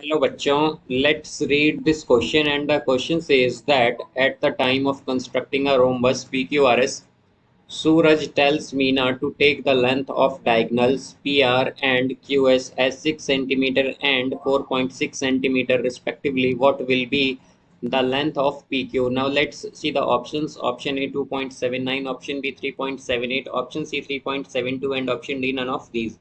Hello bachon, let's read this question, and the question says that at the time of constructing a rhombus PQRS, Suraj tells Meena to take the length of diagonals PR and QS as 6 cm and 4.6 cm respectively. What will be the length of PQ? Now let's see the options. Option A 2.79, option B 3.78, option C 3.72 and option D none of these.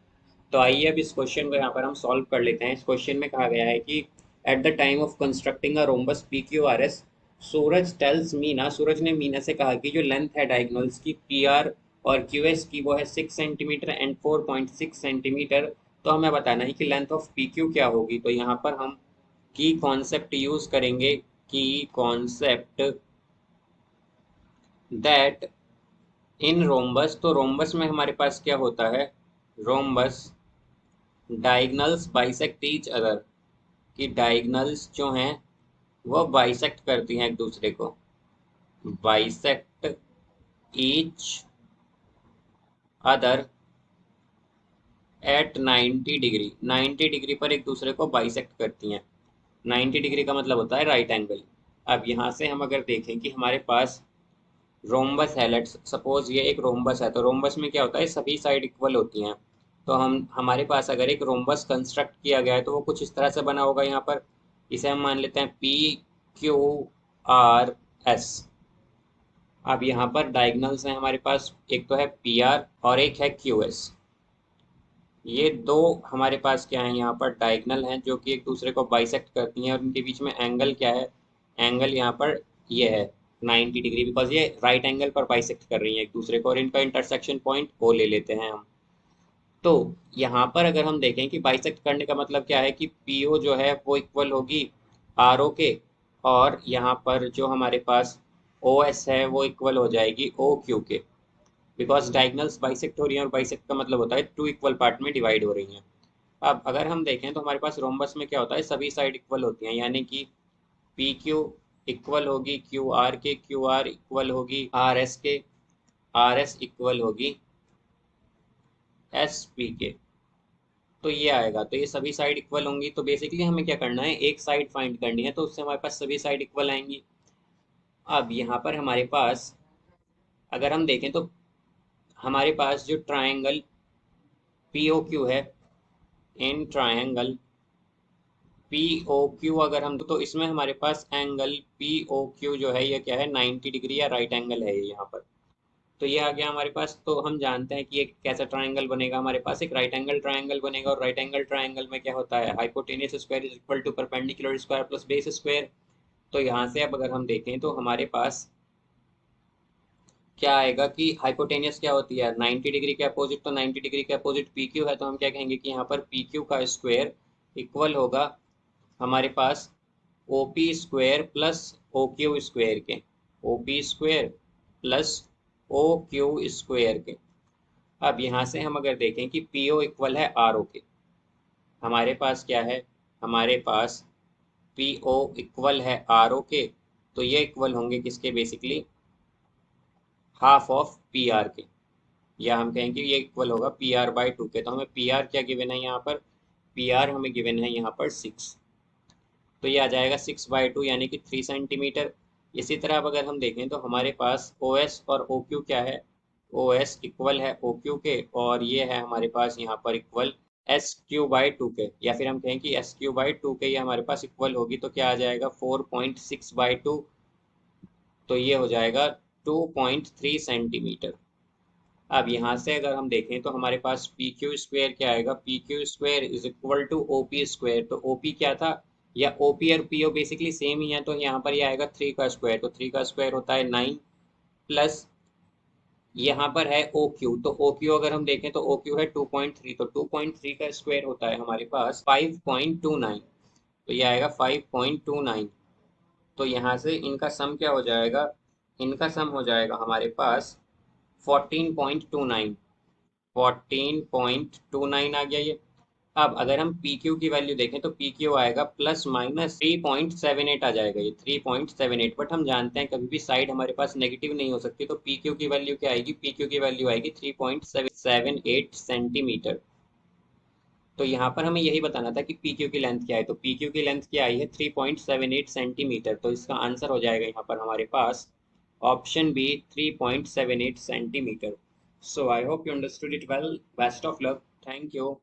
तो आइए अब इस question को यहाँ पर हम solve कर लेते हैं। इस क्वेश्चन में कहा गया है कि at the time of constructing a rhombus P Q R S, Suraj tells Meena, Suraj ने मीना से कहा कि जो लेंथ है डायगोनल्स की पी आर और क्यू एस की वो है 6 सेंटीमीटर एंड 4.6 सेंटीमीटर। तो हमें बताना है कि लेंथ ऑफ पी क्यू क्या होगी। तो यहाँ पर हम की कॉन्सेप्ट यूज करेंगे, की कॉन्सेप्ट दैट इन रोम्बस। तो रोम्बस में हमारे पास क्या होता है, rhombus diagonals bisect each other, कि डायगनल्स जो हैं वो बाइसेक्ट करती हैं एक दूसरे को, bisect each other at 90 degree, 90 degree पर एक दूसरे को बाइसेक्ट करती हैं। 90 डिग्री का मतलब होता है राइट एंगल। अब यहाँ से हम अगर देखें कि हमारे पास रोम्बस है, लेट्स सपोज ये एक रोम्बस है, तो रोम्बस में क्या होता है, सभी साइड इक्वल होती हैं। तो हम हमारे पास अगर एक रोम्बस कंस्ट्रक्ट किया गया है तो वो कुछ इस तरह से बना होगा। यहाँ पर इसे हम मान लेते हैं पी क्यू आर एस। अब यहाँ पर डायगनल्स हैं हमारे पास, एक तो है पी आर और एक है क्यू एस। ये दो हमारे पास क्या है, यहाँ पर डायगनल हैं जो कि एक दूसरे को बाइसेक्ट करती हैं, और उनके बीच में एंगल क्या है, एंगल यहाँ पर ये है 90 डिग्री, बिकॉज ये राइट एंगल पर बाइसेक्ट कर रही हैं एक दूसरे को, और इनका इंटरसेक्शन पॉइंट ओ ले लेते हैं हम। तो यहाँ पर अगर हम देखें कि बाइसेक्ट करने का मतलब क्या है, कि पी ओ जो है वो इक्वल होगी आर ओ के, और यहाँ पर जो हमारे पास ओ एस है वो इक्वल हो जाएगी ओ क्यू के, बिकॉज डायगनल्स बाइसेक्ट हो रही हैं, और बाइसेक्ट का मतलब होता है टू इक्वल पार्ट में डिवाइड हो रही हैं। अब अगर हम देखें तो हमारे पास रोम्बस में क्या होता है, सभी साइड इक्वल होती हैं, यानी कि पी क्यू इक्वल होगी क्यू आर के, क्यू आर इक्वल होगी आर एस के, आर एस इक्वल होगी एस पी के। तो ये आएगा, तो ये सभी साइड इक्वल होंगी। तो बेसिकली हमें क्या करना है, एक साइड फाइंड करनी है, तो उससे हमारे पास सभी साइड इक्वल आएंगी। अब यहाँ पर हमारे पास अगर हम देखें तो हमारे पास जो ट्रायंगल पी ओ क्यू है, in triangle P O Q अगर हम तो इसमें हमारे पास एंगल पी ओ क्यू जो है ये क्या है, 90 डिग्री या राइट एंगल है ये यहाँ पर। तो ये आ गया हमारे पास। तो हम जानते हैं कि ये कैसा ट्रायंगल बनेगा, हमारे पास एक राइट एंगल ट्रायंगल बनेगा, और राइट एंगल ट्रायंगल में क्या होता है, hypotenuse square is equal to perpendicular square plus base square. तो यहाँ से अब अगर हम देखें तो हमारे पास क्या आएगा कि हाइपोटेनियस क्या होती है, 90 डिग्री के अपोजिट, तो 90 डिग्री के अपोजिट पी क्यू है, तो हम क्या कहेंगे कि यहाँ पर पी क्यू का स्क्वायर इक्वल होगा हमारे पास O P square plus O Q square के, O P square plus O Q square के। अब यहाँ से हम अगर देखें कि पी ओ इक्वल है आर ओ के, हमारे पास क्या है, हमारे पास पी ओ इक्वल है आर ओ के, तो ये इक्वल होंगे किसके, basically half of P R के, या हम कहेंगे ये इक्वल होगा पी आर बाई टू के। तो हमें पी आर क्या गिवन है यहाँ पर, पी आर हमें गिवन है यहाँ पर 6, तो ये आ जाएगा 6/2 यानी कि 3 सेंटीमीटर। इसी तरह अब अगर हम देखें तो हमारे पास ओ एस और ओ क्यू क्या है, ओ एस इक्वल है ओ क्यू के, और ये है हमारे पास यहाँ पर इक्वल SQ/2 के, या फिर हम कहें कि SQ/2 के, ये हमारे पास इक्वल होगी तो क्या आ जाएगा 4.6/2, तो ये हो जाएगा 2.3 सेंटीमीटर। अब यहाँ से अगर हम देखें तो हमारे पास पी क्यू स्क्वेयर क्या आएगा, P Q square is equal to O P square. तो ओ पी क्या था, या ओ पी और पी ओ बेसिकली सेम ही है, तो यहाँ पर ये आएगा 3 का स्क्वायर, तो 3 का स्क्वायर होता है 9, प्लस यहाँ पर है ओ क्यू, तो ओ क्यू अगर हम देखें तो ओ क्यू है 2.3, तो 2.3 का स्क्वायर होता है हमारे पास 5.29, तो ये आएगा 5.29। तो यहाँ से इनका सम क्या हो जाएगा, इनका सम हो जाएगा हमारे पास 14.29, 14.29 आ गया ये। अब अगर हम पी क्यू की वैल्यू देखें तो पी क्यू आएगा प्लस माइनस 3.78 आ जाएगा, ये 3.78। बट हम जानते हैं कभी भी साइड हमारे पास नेगेटिव नहीं हो सकती, तो पी क्यू की वैल्यू क्या आएगी, पी क्यू की वैल्यू आएगी 3.78 सेंटीमीटर। तो यहाँ पर हमें यही बताना था कि पी क्यू की लेंथ क्या है। तो पी क्यू की लेंथ क्या आई है, 3.78 सेंटीमीटर। तो इसका आंसर हो जाएगा यहाँ पर हमारे पास option B, 3.78 centimetre. So I hope you understood it well. Best of luck. Thank you.